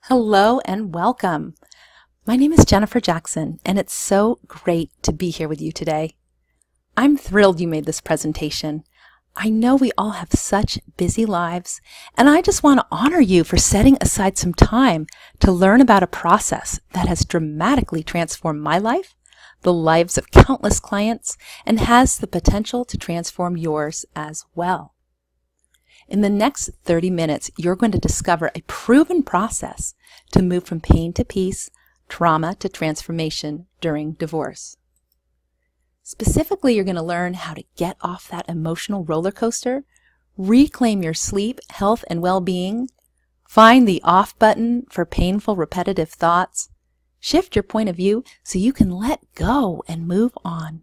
Hello and welcome. My name is Jennifer Jackson, and it's so great to be here with you today. I'm thrilled you made this presentation. I know we all have such busy lives, and I just want to honor you for setting aside some time to learn about a process that has dramatically transformed my life, the lives of countless clients, and has the potential to transform yours as well. In the next 30 minutes, you're going to discover a proven process to move from pain to peace, trauma to transformation during divorce. Specifically, you're going to learn how to get off that emotional roller coaster, reclaim your sleep, health, and well-being, find the off button for painful, repetitive thoughts, shift your point of view so you can let go and move on,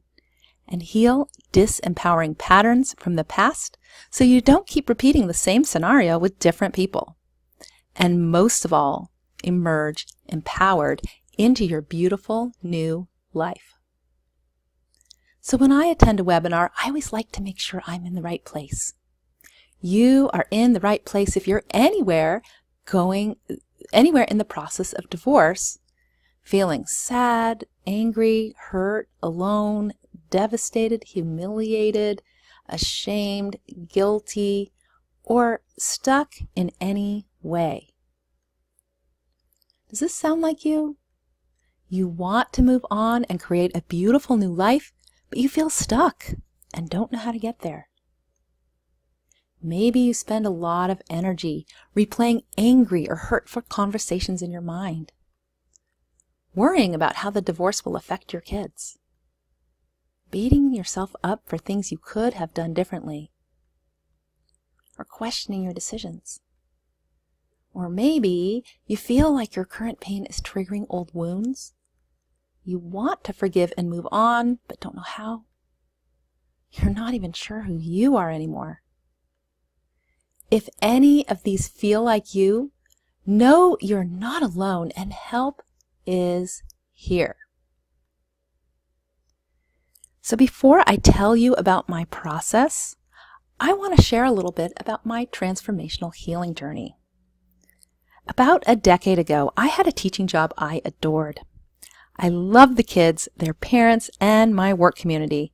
and heal disempowering patterns from the past so you don't keep repeating the same scenario with different people. And most of all, emerge empowered into your beautiful new life. So when I attend a webinar, I always like to make sure I'm in the right place. You are in the right place if you're anywhere in the process of divorce, feeling sad, angry, hurt, alone, devastated, humiliated, ashamed, guilty, or stuck in any way. Does this sound like you? You want to move on and create a beautiful new life, but you feel stuck and don't know how to get there. Maybe you spend a lot of energy replaying angry or hurtful conversations in your mind, worrying about how the divorce will affect your kids, beating yourself up for things you could have done differently, or questioning your decisions. Or maybe you feel like your current pain is triggering old wounds. You want to forgive and move on, but don't know how. You're not even sure who you are anymore. If any of these feel like you, know you're not alone and help is here. So before I tell you about my process, I want to share a little bit about my transformational healing journey. About a decade ago, I had a teaching job I adored. I loved the kids, their parents, and my work community.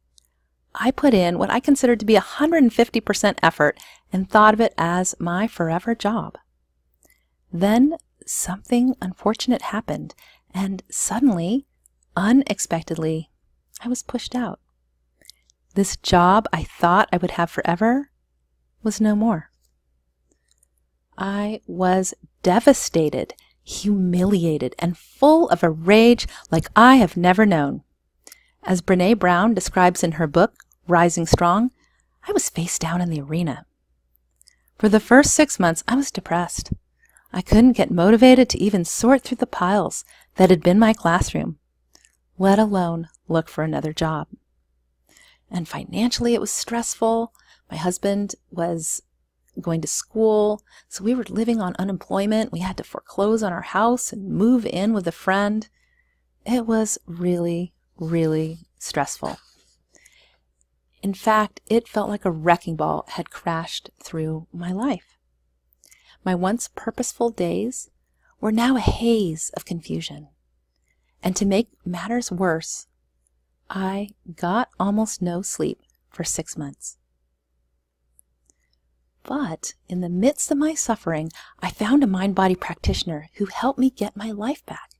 I put in what I considered to be 150% effort and thought of it as my forever job. Then something unfortunate happened, and suddenly, unexpectedly, I was pushed out. This job I thought I would have forever was no more. I was devastated, humiliated, and full of a rage like I have never known. As Brené Brown describes in her book, Rising Strong, I was face down in the arena. For the first 6 months, I was depressed. I couldn't get motivated to even sort through the piles that had been my classroom, let alone look for another job. And financially, it was stressful. My husband was going to school, so we were living on unemployment. We had to foreclose on our house and move in with a friend. It was really, really stressful. In fact, it felt like a wrecking ball had crashed through my life. My once purposeful days were now a haze of confusion. And to make matters worse, I got almost no sleep for 6 months. But in the midst of my suffering, I found a mind-body practitioner who helped me get my life back.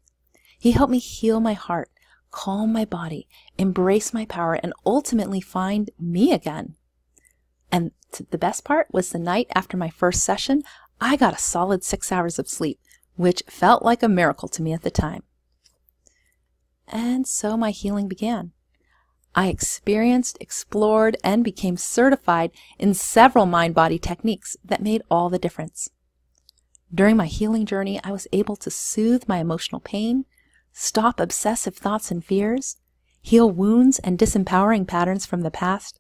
He helped me heal my heart, calm my body, embrace my power, and ultimately find me again. And the best part was the night after my first session, I got a solid 6 hours of sleep, which felt like a miracle to me at the time. And so my healing began. I experienced, explored, and became certified in several mind-body techniques that made all the difference. During my healing journey, I was able to soothe my emotional pain, stop obsessive thoughts and fears, heal wounds and disempowering patterns from the past,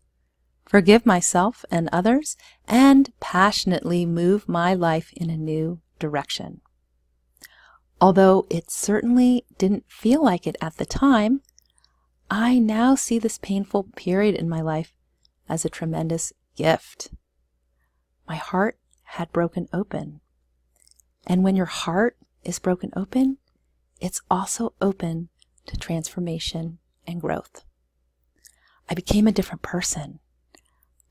forgive myself and others, and passionately move my life in a new direction. Although it certainly didn't feel like it at the time, I now see this painful period in my life as a tremendous gift. My heart had broken open. And when your heart is broken open, it's also open to transformation and growth. I became a different person.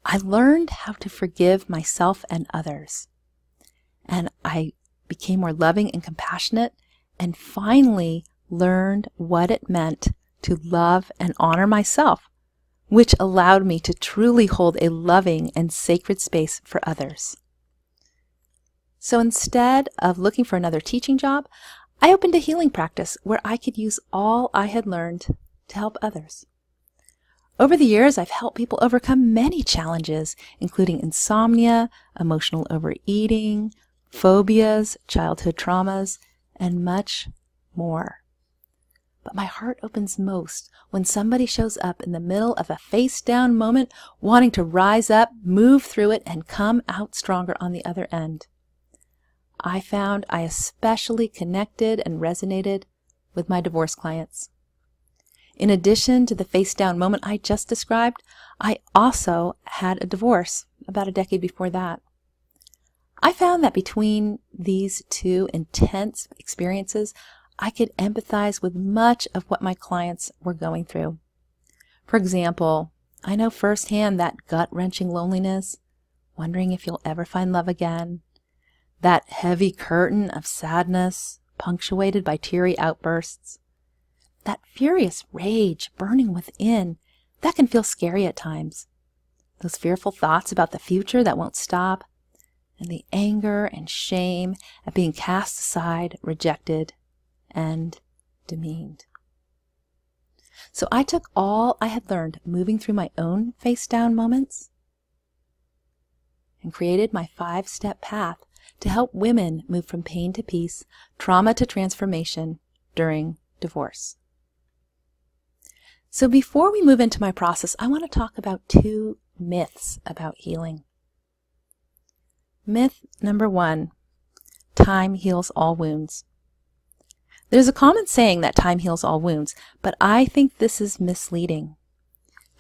I learned how to forgive myself and others. And I became more loving and compassionate, and finally learned what it meant to love and honor myself, which allowed me to truly hold a loving and sacred space for others. So instead of looking for another teaching job, I opened a healing practice where I could use all I had learned to help others. Over the years, I've helped people overcome many challenges, including insomnia, emotional overeating, phobias, childhood traumas, and much more. But my heart opens most when somebody shows up in the middle of a face-down moment, wanting to rise up, move through it, and come out stronger on the other end. I found I especially connected and resonated with my divorce clients. In addition to the face-down moment I just described, I also had a divorce about a decade before that. I found that between these two intense experiences, I could empathize with much of what my clients were going through. For example, I know firsthand that gut-wrenching loneliness, wondering if you'll ever find love again, that heavy curtain of sadness punctuated by teary outbursts, that furious rage burning within that can feel scary at times, those fearful thoughts about the future that won't stop, and the anger and shame at being cast aside, rejected, and demeaned. So I took all I had learned moving through my own face-down moments and created my 5-step path to help women move from pain to peace, trauma to transformation during divorce. So before we move into my process, I want to talk about 2 myths about healing. Myth number 1, time heals all wounds. There's a common saying that time heals all wounds, but I think this is misleading.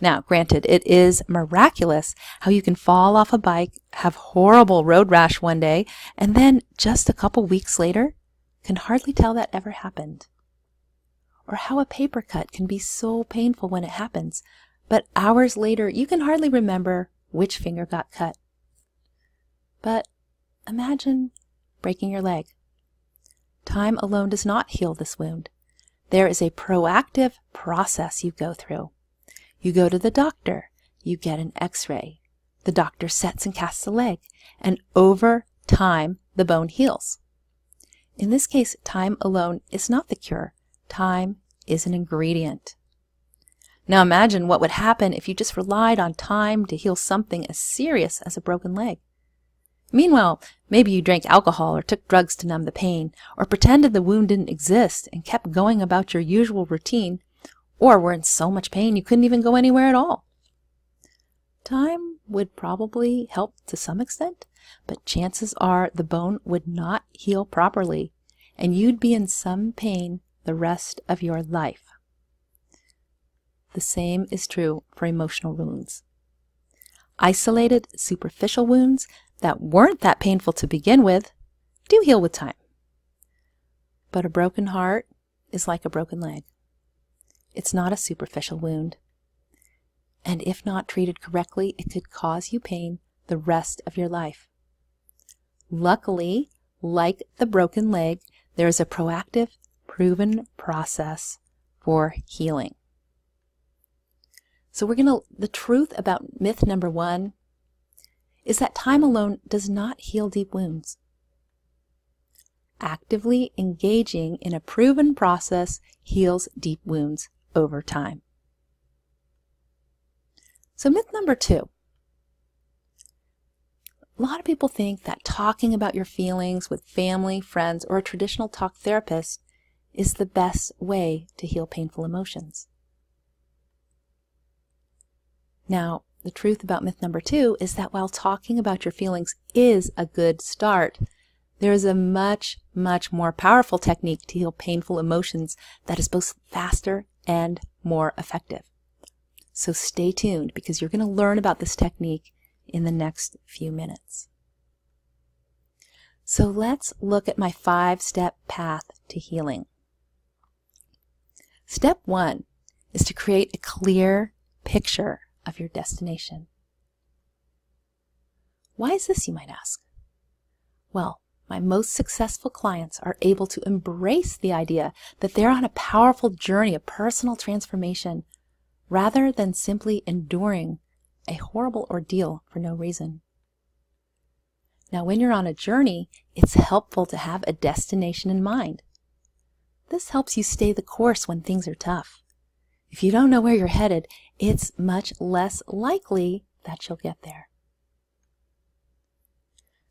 Now, granted, it is miraculous how you can fall off a bike, have horrible road rash one day, and then just a couple weeks later, can hardly tell that ever happened. Or how a paper cut can be so painful when it happens, but hours later you can hardly remember which finger got cut. But imagine breaking your leg. Time alone does not heal this wound. There is a proactive process you go through. You go to the doctor, you get an x-ray. The doctor sets and casts the leg, and over time the bone heals. In this case, time alone is not the cure. Time is an ingredient. Now imagine what would happen if you just relied on time to heal something as serious as a broken leg. Meanwhile, maybe you drank alcohol or took drugs to numb the pain, or pretended the wound didn't exist and kept going about your usual routine, or were in so much pain you couldn't even go anywhere at all. Time would probably help to some extent, but chances are the bone would not heal properly, and you'd be in some pain the rest of your life. The same is true for emotional wounds. Isolated, superficial wounds that weren't that painful to begin with do heal with time. But a broken heart is like a broken leg. It's not a superficial wound. And if not treated correctly, it could cause you pain the rest of your life. Luckily, like the broken leg, there is a proactive, proven process for healing. So the truth about myth number 1 is that time alone does not heal deep wounds. Actively engaging in a proven process heals deep wounds over time. So myth number 2. A lot of people think that talking about your feelings with family, friends, or a traditional talk therapist is the best way to heal painful emotions. Now, the truth about myth number 2 is that while talking about your feelings is a good start, there is a much, much more powerful technique to heal painful emotions that is both faster and more effective. So stay tuned, because you're going to learn about this technique in the next few minutes. So let's look at my 5-step path to healing. Step 1 is to create a clear picture of your destination. Why is this, you might ask? Well, my most successful clients are able to embrace the idea that they're on a powerful journey of personal transformation rather than simply enduring a horrible ordeal for no reason. Now, when you're on a journey, it's helpful to have a destination in mind. This helps you stay the course when things are tough. If you don't know where you're headed, it's much less likely that you'll get there.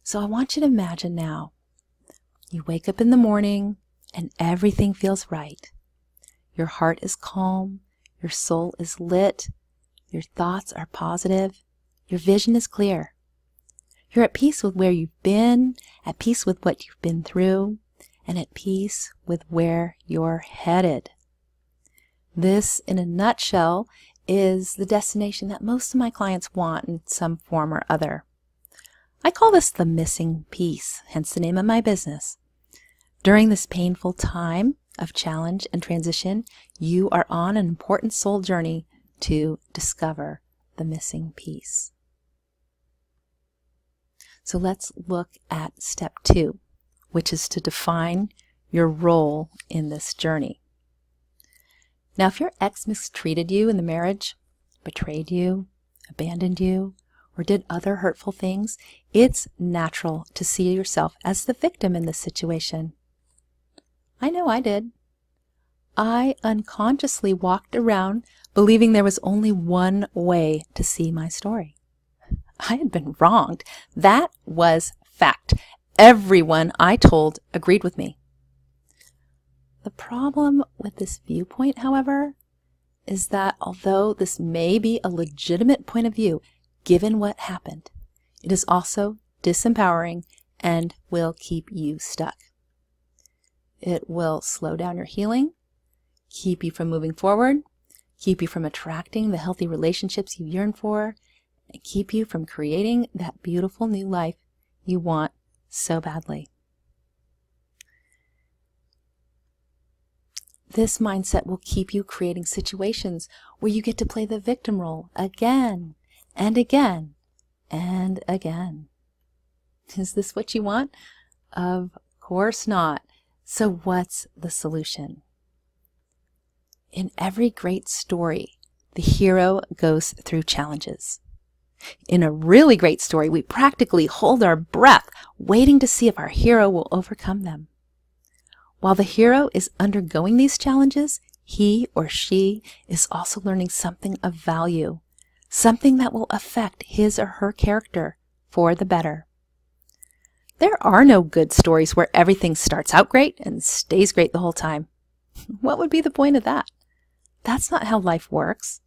So I want you to imagine now, you wake up in the morning and everything feels right. Your heart is calm, your soul is lit, your thoughts are positive, your vision is clear. You're at peace with where you've been, at peace with what you've been through, and at peace with where you're headed. This, in a nutshell, is the destination that most of my clients want in some form or other. I call this the missing piece, hence the name of my business. During this painful time of challenge and transition, you are on an important soul journey to discover the missing piece. So let's look at step 2, which is to define your role in this journey. Now, if your ex mistreated you in the marriage, betrayed you, abandoned you, or did other hurtful things, it's natural to see yourself as the victim in this situation. I know I did. I unconsciously walked around believing there was only one way to see my story. I had been wronged. That was fact. Everyone I told agreed with me. The problem with this viewpoint, however, is that although this may be a legitimate point of view, given what happened, it is also disempowering and will keep you stuck. It will slow down your healing, keep you from moving forward, keep you from attracting the healthy relationships you yearn for, and keep you from creating that beautiful new life you want so badly. This mindset will keep you creating situations where you get to play the victim role again and again and again. Is this what you want? Of course not. So what's the solution? In every great story, the hero goes through challenges. In a really great story, we practically hold our breath, waiting to see if our hero will overcome them. While the hero is undergoing these challenges, he or she is also learning something of value, something that will affect his or her character for the better. There are no good stories where everything starts out great and stays great the whole time. What would be the point of that? That's not how life works.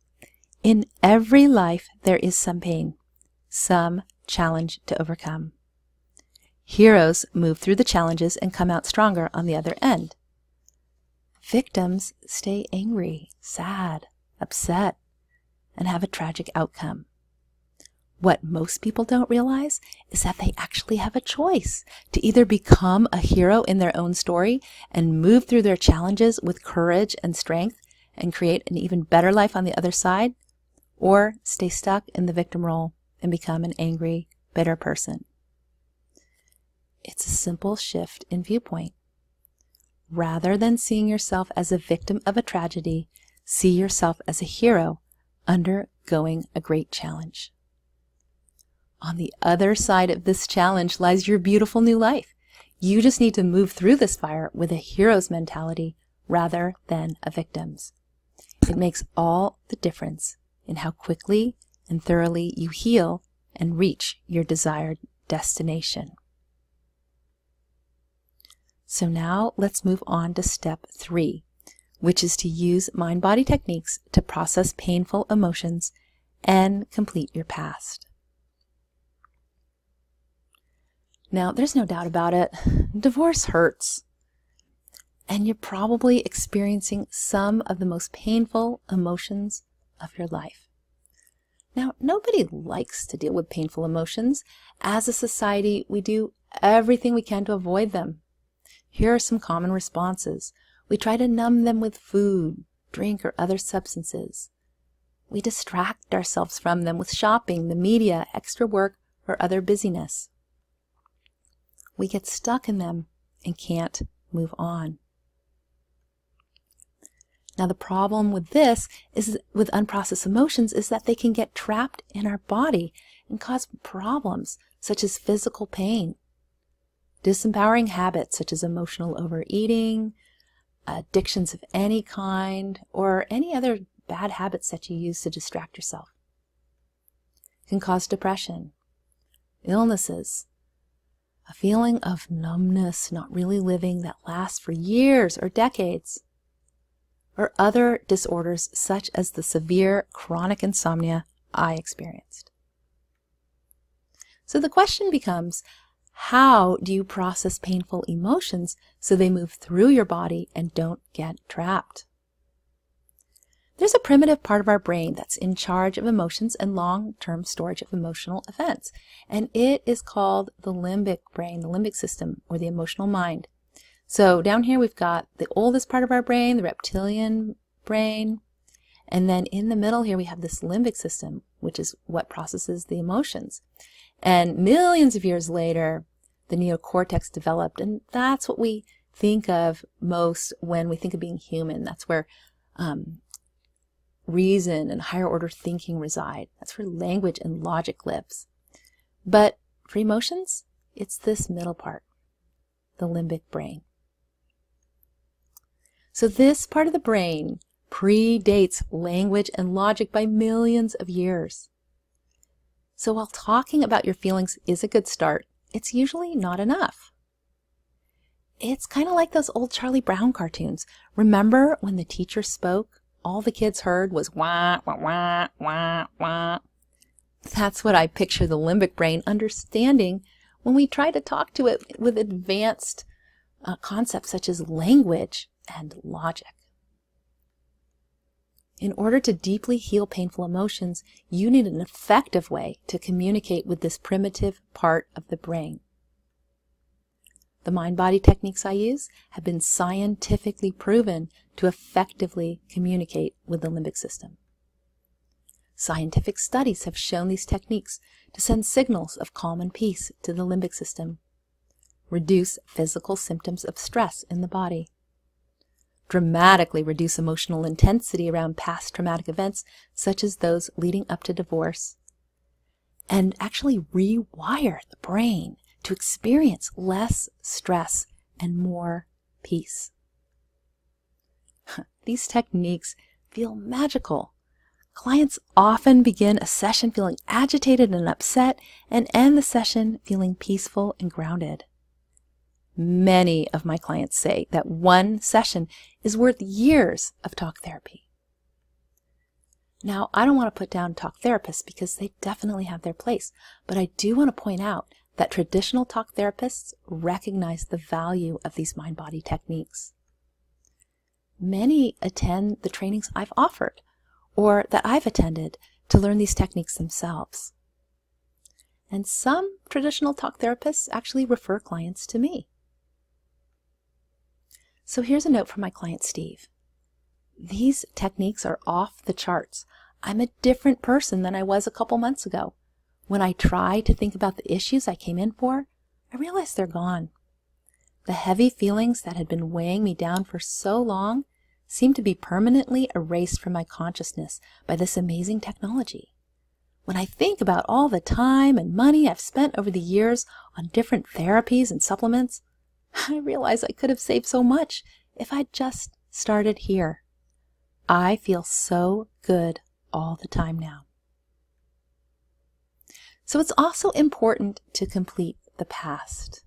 In every life, there is some pain, some challenge to overcome. Heroes move through the challenges and come out stronger on the other end. Victims stay angry, sad, upset, and have a tragic outcome. What most people don't realize is that they actually have a choice to either become a hero in their own story and move through their challenges with courage and strength and create an even better life on the other side, or stay stuck in the victim role and become an angry, bitter person. It's a simple shift in viewpoint. Rather than seeing yourself as a victim of a tragedy, see yourself as a hero undergoing a great challenge. On the other side of this challenge lies your beautiful new life. You just need to move through this fire with a hero's mentality rather than a victim's. It makes all the difference in how quickly and thoroughly you heal and reach your desired destination. So now let's move on to step 3, which is to use mind-body techniques to process painful emotions and complete your past. Now, there's no doubt about it. Divorce hurts. And you're probably experiencing some of the most painful emotions of your life. Now, nobody likes to deal with painful emotions. As a society, we do everything we can to avoid them. Here are some common responses. We try to numb them with food, drink, or other substances. We distract ourselves from them with shopping, the media, extra work, or other busyness. We get stuck in them and can't move on. Now, the problem with this is with unprocessed emotions is that they can get trapped in our body and cause problems such as physical pain, disempowering habits such as emotional overeating, addictions of any kind, or any other bad habits that you use to distract yourself. It can cause depression, illnesses, a feeling of numbness, not really living, that lasts for years or decades, or other disorders such as the severe chronic insomnia I experienced. So the question becomes, how do you process painful emotions so they move through your body and don't get trapped? There's a primitive part of our brain that's in charge of emotions and long-term storage of emotional events, and it is called the limbic brain, the limbic system, or the emotional mind. So down here we've got the oldest part of our brain, the reptilian brain, and then in the middle here we have this limbic system, which is what processes the emotions. And millions of years later, the neocortex developed, and that's what we think of most when we think of being human. That's where reason and higher order thinking reside. That's where language and logic lives. But for emotions, it's this middle part, the limbic brain. So this part of the brain predates language and logic by millions of years. So while talking about your feelings is a good start, it's usually not enough. It's kind of like those old Charlie Brown cartoons. Remember when the teacher spoke? All the kids heard was wah, wah, wah, wah, wah. That's what I picture the limbic brain understanding when we try to talk to it with advanced concepts such as language and logic. In order to deeply heal painful emotions, you need an effective way to communicate with this primitive part of the brain. The mind-body techniques I use have been scientifically proven to effectively communicate with the limbic system. Scientific studies have shown these techniques to send signals of calm and peace to the limbic system, reduce physical symptoms of stress in the body, dramatically reduce emotional intensity around past traumatic events such as those leading up to divorce, and actually rewire the brain to experience less stress and more peace. These techniques feel magical. Clients often begin a session feeling agitated and upset and end the session feeling peaceful and grounded. Many of my clients say that one session is worth years of talk therapy. Now, I don't want to put down talk therapists because they definitely have their place, but I do want to point out that traditional talk therapists recognize the value of these mind-body techniques. Many attend the trainings I've offered or that I've attended to learn these techniques themselves. And some traditional talk therapists actually refer clients to me. So here's a note from my client Steve. These techniques are off the charts. I'm a different person than I was a couple months ago. When I try to think about the issues I came in for, I realize they're gone. The heavy feelings that had been weighing me down for so long seem to be permanently erased from my consciousness by this amazing technology. When I think about all the time and money I've spent over the years on different therapies and supplements, I realize I could have saved so much if I'd just started here. I feel so good all the time now. So it's also important to complete the past.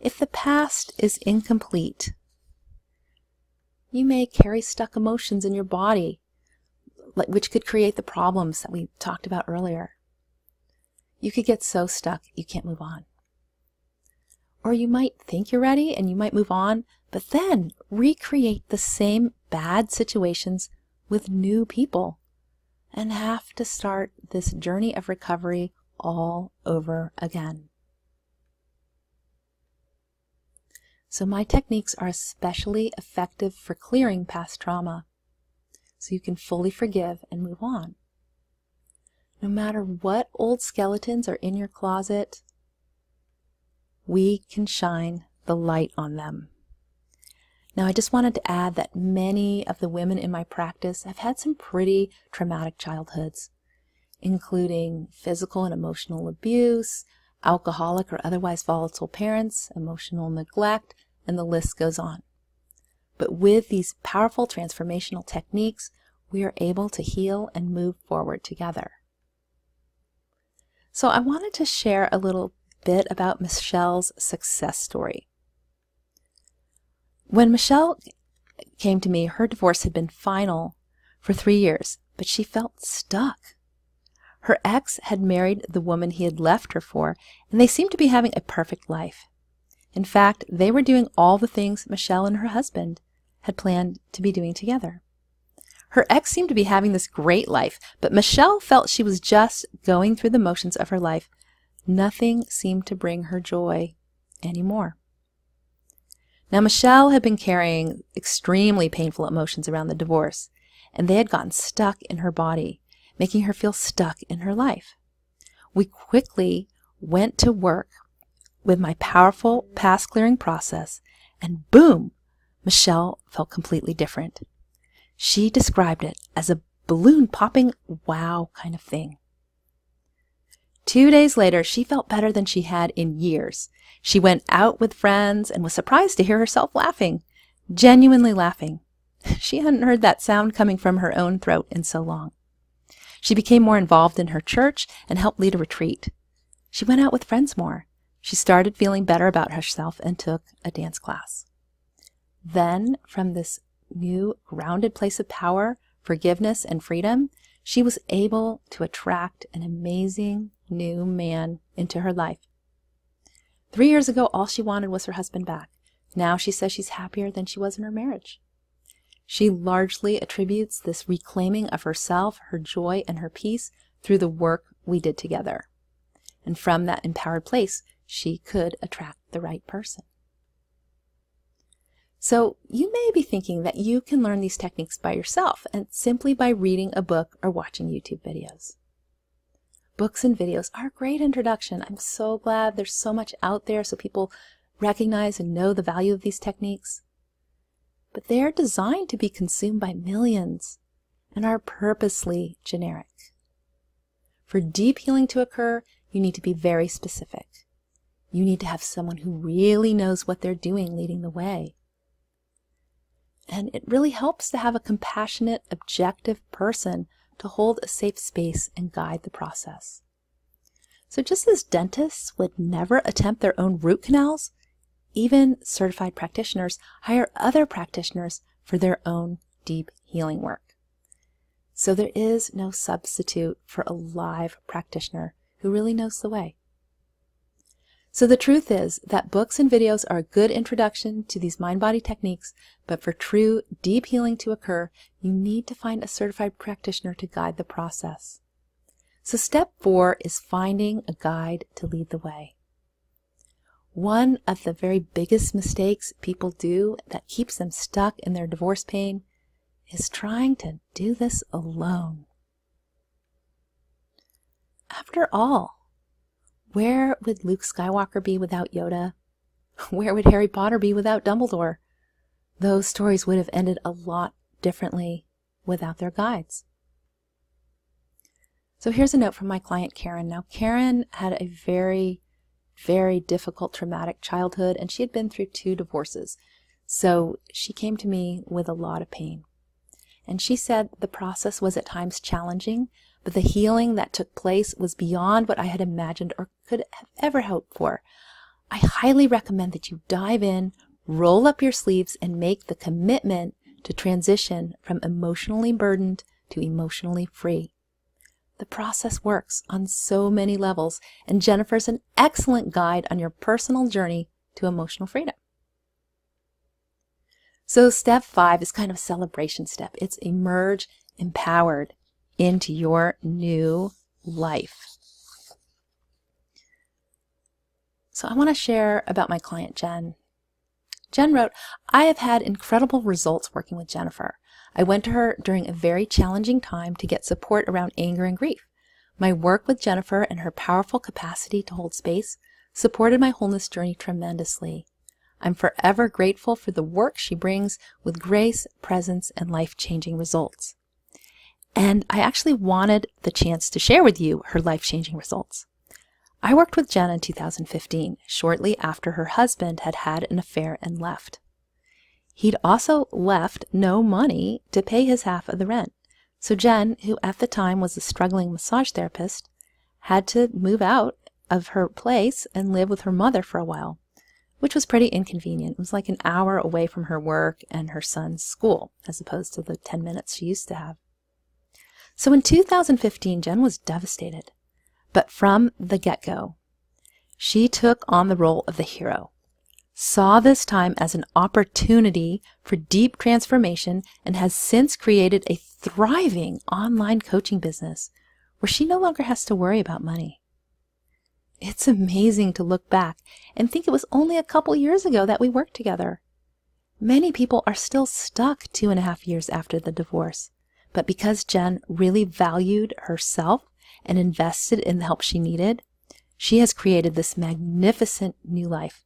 If the past is incomplete, you may carry stuck emotions in your body, which could create the problems that we talked about earlier. You could get so stuck you can't move on. Or you might think you're ready and you might move on, but then recreate the same bad situations with new people and have to start this journey of recovery all over again. So my techniques are especially effective for clearing past trauma, so you can fully forgive and move on. No matter what old skeletons are in your closet, we can shine the light on them. Now, I just wanted to add that many of the women in my practice have had some pretty traumatic childhoods, including physical and emotional abuse, alcoholic or otherwise volatile parents, emotional neglect, and the list goes on. But with these powerful transformational techniques, we are able to heal and move forward together. So I wanted to share a little bit about Michelle's success story. When Michelle came to me, her divorce had been final for 3 years, but she felt stuck. Her ex had married the woman he had left her for, and they seemed to be having a perfect life. In fact, they were doing all the things Michelle and her husband had planned to be doing together. Her ex seemed to be having this great life, but Michelle felt she was just going through the motions of her life. Nothing seemed to bring her joy anymore. Now, Michelle had been carrying extremely painful emotions around the divorce, and they had gotten stuck in her body, making her feel stuck in her life. We quickly went to work with my powerful past clearing process, and boom, Michelle felt completely different. She described it as a balloon popping wow kind of thing. 2 days later, she felt better than she had in years. She went out with friends and was surprised to hear herself laughing, genuinely laughing. She hadn't heard that sound coming from her own throat in so long. She became more involved in her church and helped lead a retreat. She went out with friends more. She started feeling better about herself and took a dance class. Then, from this new grounded place of power, forgiveness, and freedom, she was able to attract an amazing new man into her life. 3 years ago, all she wanted was her husband back. Now she says she's happier than she was in her marriage. She largely attributes this reclaiming of herself, her joy, and her peace through the work we did together. And from that empowered place, she could attract the right person. So you may be thinking that you can learn these techniques by yourself and simply by reading a book or watching YouTube videos. Books and videos are a great introduction. I'm so glad there's so much out there so people recognize and know the value of these techniques. But they're designed to be consumed by millions and are purposely generic. For deep healing to occur, you need to be very specific. You need to have someone who really knows what they're doing leading the way. And it really helps to have a compassionate, objective person to hold a safe space and guide the process. So just as dentists would never attempt their own root canals, even certified practitioners hire other practitioners for their own deep healing work. So there is no substitute for a live practitioner who really knows the way. So the truth is that books and videos are a good introduction to these mind-body techniques, but for true deep healing to occur, you need to find a certified practitioner to guide the process. So step 4 is finding a guide to lead the way. One of the very biggest mistakes people do that keeps them stuck in their divorce pain is trying to do this alone. After all, where would Luke Skywalker be without Yoda? Where would Harry Potter be without Dumbledore? Those stories would have ended a lot differently without their guides. So here's a note from my client Karen. Now, Karen had a very, very difficult traumatic childhood, and she had been through 2 divorces. So she came to me with a lot of pain. And she said the process was at times challenging, but the healing that took place was beyond what I had imagined or could have ever hoped for. I highly recommend that you dive in, roll up your sleeves, and make the commitment to transition from emotionally burdened to emotionally free. The process works on so many levels, and Jennifer's an excellent guide on your personal journey to emotional freedom. So step 5 is kind of a celebration step. It's emerge empowered into your new life. So I want to share about my client Jen. Jen wrote, I have had incredible results working with Jennifer. I went to her during a very challenging time to get support around anger and grief. My work with Jennifer and her powerful capacity to hold space supported my wholeness journey tremendously. I'm forever grateful for the work she brings with grace, presence, and life-changing results. And I actually wanted the chance to share with you her life-changing results. I worked with Jen in 2015, shortly after her husband had had an affair and left. He'd also left no money to pay his half of the rent. So Jen, who at the time was a struggling massage therapist, had to move out of her place and live with her mother for a while, which was pretty inconvenient. It was like an hour away from her work and her son's school, as opposed to the 10 minutes she used to have. So in 2015, Jen was devastated. But from the get-go, she took on the role of the hero, saw this time as an opportunity for deep transformation, and has since created a thriving online coaching business where she no longer has to worry about money. It's amazing to look back and think it was only a couple years ago that we worked together. Many people are still stuck 2.5 years after the divorce, but because Jen really valued herself and invested in the help she needed, she has created this magnificent new life,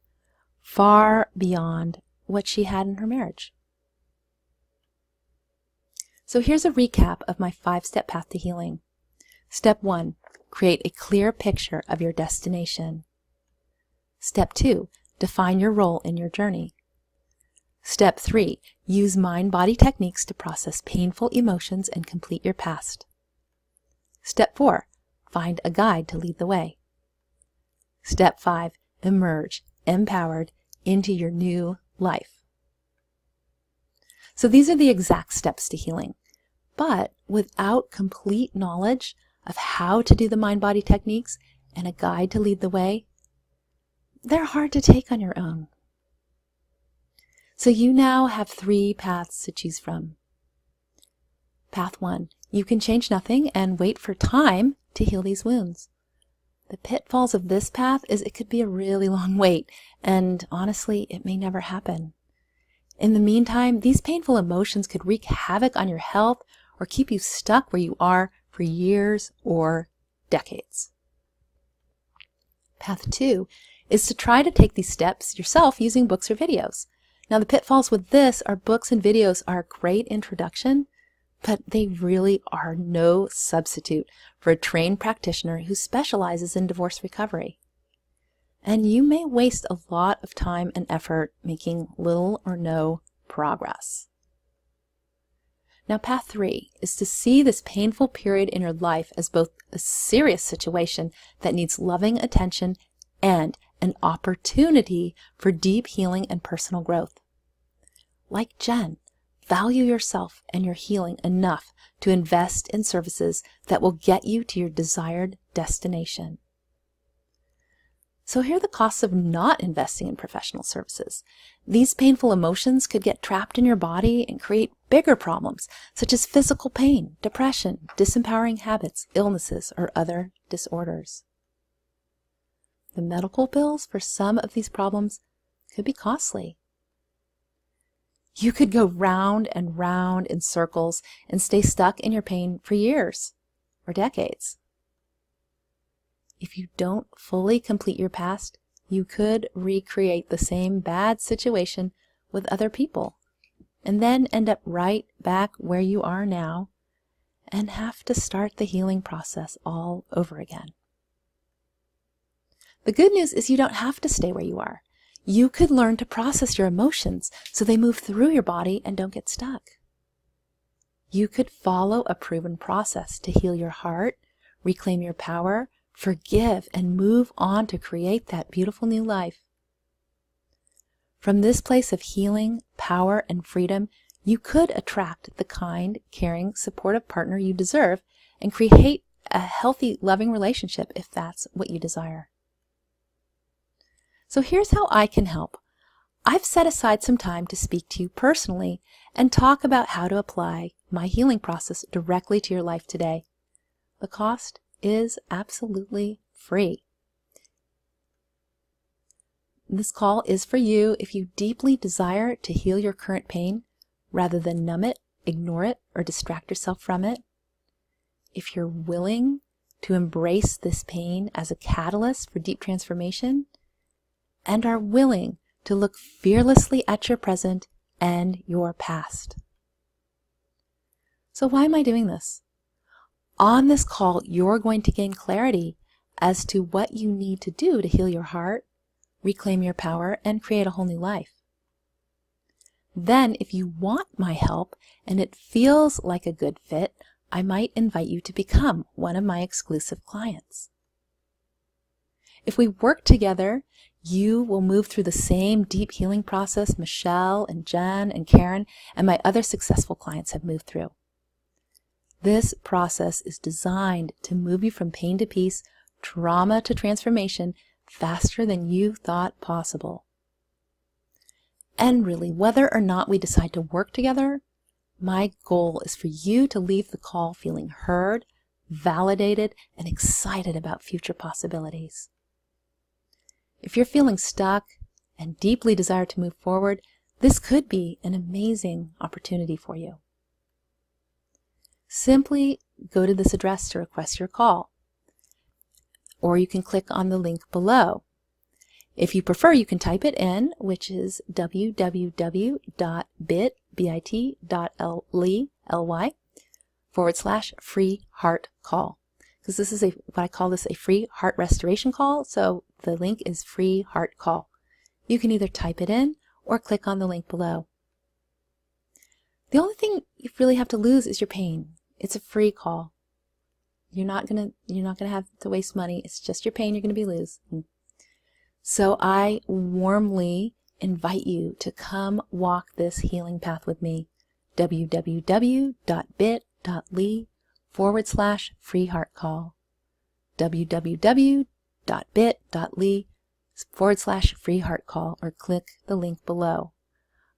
far beyond what she had in her marriage. So here's a recap of my 5-step path to healing. Step 1, create a clear picture of your destination. Step 2, define your role in your journey. Step 3, use mind-body techniques to process painful emotions and complete your past. Step 4, find a guide to lead the way. Step 5, emerge empowered into your new life. So these are the exact steps to healing. But without complete knowledge of how to do the mind-body techniques and a guide to lead the way, they're hard to take on your own. So you now have 3 paths to choose from. Path 1, you can change nothing and wait for time to heal these wounds. The pitfalls of this path is it could be a really long wait, and honestly, it may never happen. In the meantime, these painful emotions could wreak havoc on your health or keep you stuck where you are for years or decades. Path 2 is to try to take these steps yourself using books or videos. Now, the pitfalls with this are books and videos are a great introduction, but they really are no substitute for a trained practitioner who specializes in divorce recovery. And you may waste a lot of time and effort making little or no progress. Now, path 3 is to see this painful period in your life as both a serious situation that needs loving attention and an opportunity for deep healing and personal growth. Like Jen, value yourself and your healing enough to invest in services that will get you to your desired destination. So here are the costs of not investing in professional services. These painful emotions could get trapped in your body and create bigger problems, such as physical pain, depression, disempowering habits, illnesses, or other disorders. The medical bills for some of these problems could be costly. You could go round and round in circles and stay stuck in your pain for years or decades. If you don't fully complete your past, you could recreate the same bad situation with other people and then end up right back where you are now and have to start the healing process all over again. The good news is you don't have to stay where you are. You could learn to process your emotions so they move through your body and don't get stuck. You could follow a proven process to heal your heart, reclaim your power, forgive, and move on to create that beautiful new life. From this place of healing, power, and freedom, you could attract the kind, caring, supportive partner you deserve and create a healthy, loving relationship if that's what you desire. So here's how I can help. I've set aside some time to speak to you personally and talk about how to apply my healing process directly to your life today. The cost is absolutely free. This call is for you if you deeply desire to heal your current pain rather than numb it, ignore it, or distract yourself from it. If you're willing to embrace this pain as a catalyst for deep transformation and are willing to look fearlessly at your present and your past. So why am I doing this? On this call, you're going to gain clarity as to what you need to do to heal your heart, reclaim your power, and create a whole new life. Then, if you want my help and it feels like a good fit, I might invite you to become one of my exclusive clients. If we work together, you will move through the same deep healing process Michelle and Jen and Karen and my other successful clients have moved through. This process is designed to move you from pain to peace, trauma to transformation faster than you thought possible. And really, whether or not we decide to work together, my goal is for you to leave the call feeling heard, validated, and excited about future possibilities. If you're feeling stuck and deeply desire to move forward, this could be an amazing opportunity for you. Simply go to this address to request your call, or you can click on the link below. If you prefer, you can type it in, which is www.bit.ly/free heart call. Because this is what I call this a free heart restoration call, so the link is free heart call. You can either type it in or click on the link below. The only thing you really have to lose is your pain. It's a free call. You're not gonna have to waste money. It's just your pain you're gonna be losing. So I warmly invite you to come walk this healing path with me. www.bit.ly/free heart call. www.bit.ly/free heart call, or click the link below.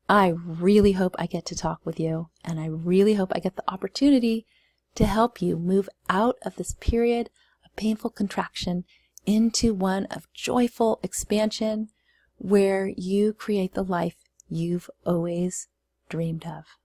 I really hope I get to talk with you, and I really hope I get the opportunity to help you move out of this period of painful contraction into one of joyful expansion where you create the life you've always dreamed of.